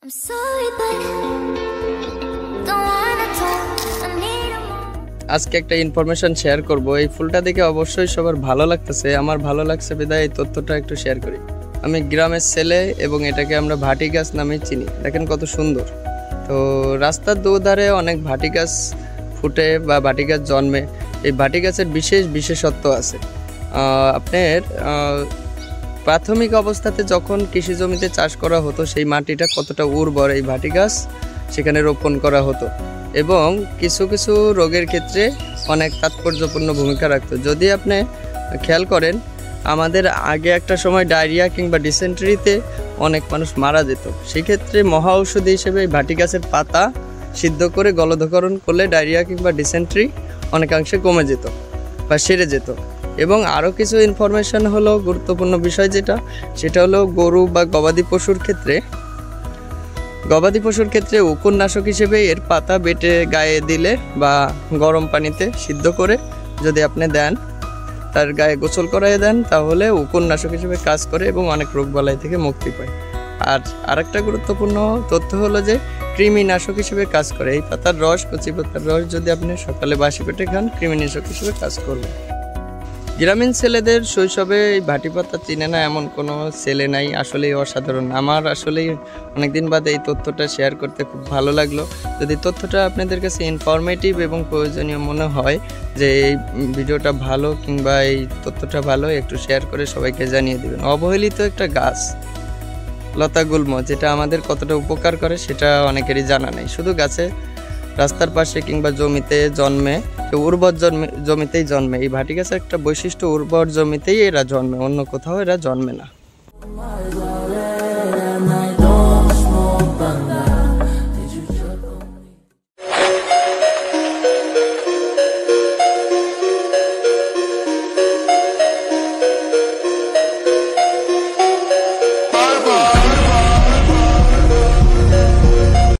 I'm sorry, but don't wanna talk. I need a moment. আজকে একটা information share করব। এই ফুলটা দেখে অবশ্যই সবার ভালো লাগতেছে, আমার ভালো লাগছে বিধায় এই তথ্যটা একটু শেয়ার করি। আমি গ্রামের ছেলে এবং এটাকে আমরা ভাটি গাছ নামে চিনি। দেখেন কত সুন্দর। তো রাস্তার দুধারে অনেক ভাটি গাছ ফুটে বা ভাটি গাছ জন্মে। এই ভাটি গাছের বিশেষত্ব আছে। আপনার প্রাথমিক অবস্থাতে যখন কৃষি জমিতে চাষ করা হতো সেই মাটিটা কতটা উর্বর এই ভাটি গাছ সেখানে রোপণ করা হতো এবং কিছু কিছু রোগের ক্ষেত্রে অনেক তাৎপর্যপূর্ণ ভূমিকা রাখতো। যদি আপনি খেয়াল করেন আমাদের আগে একটা সময় ডায়রিয়া কিংবা ডিসেন্ট্রিতে অনেক মানুষ মারা যেত, সেক্ষেত্রে মহা ঔষধি হিসেবে এই ভাটি গাছের পাতা সিদ্ধ করে গলধকরণ করলে ডায়রিয়া কিংবা ডিসেন্ট্রি অনেকাংশে কমে যেত বা সেরে যেত। এবং আরও কিছু ইনফরমেশন হলো গুরুত্বপূর্ণ বিষয় সেটা হলো গরু বা গবাদি পশুর ক্ষেত্রে উকুননাশক হিসেবে এর পাতা বেটে গায়ে দিলে বা গরম পানিতে সিদ্ধ করে যদি আপনি দেন, তার গায়ে গোসল করাই দেন, তাহলে উকুননাশক হিসেবে কাজ করে এবং অনেক রোগবালাই থেকে মুক্তি পায়। আর আরেকটা গুরুত্বপূর্ণ তথ্য হলো যে কৃমিনাশক হিসেবে কাজ করে। এই পাতার রস, কচি পাতার রস যদি আপনি সকালে বাসি পেটে খান কৃমিনাশক হিসেবে কাজ করবে। গ্রামীণ ছেলেদের শৈশবে এই ভাটি পাতা চিনে না এমন কোনো ছেলে নাই, আসলেই অসাধারণ। আমার আসলেই অনেকদিন বাদে এই তথ্যটা শেয়ার করতে খুব ভালো লাগলো। যদি তথ্যটা আপনাদের কাছে ইনফরমেটিভ এবং প্রয়োজনীয় মনে হয় যে এই ভিডিওটা ভালো কিংবা এই তথ্যটা ভালো, একটু শেয়ার করে সবাইকে জানিয়ে দেবেন। অবহেলিত একটা গাছ লতাগুল্ম, যেটা আমাদের কতটা উপকার করে সেটা অনেকেরই জানা নেই। শুধু গাছে রাস্তার পাশে কিংবা জমিতে জন্মে, উর্বর জমিতেই জন্মে। এই ভাটি গাছের একটা বৈশিষ্ট্য, উর্বর জমিতেই এরা জন্মে, অন্য কোথাও এরা জন্মে না।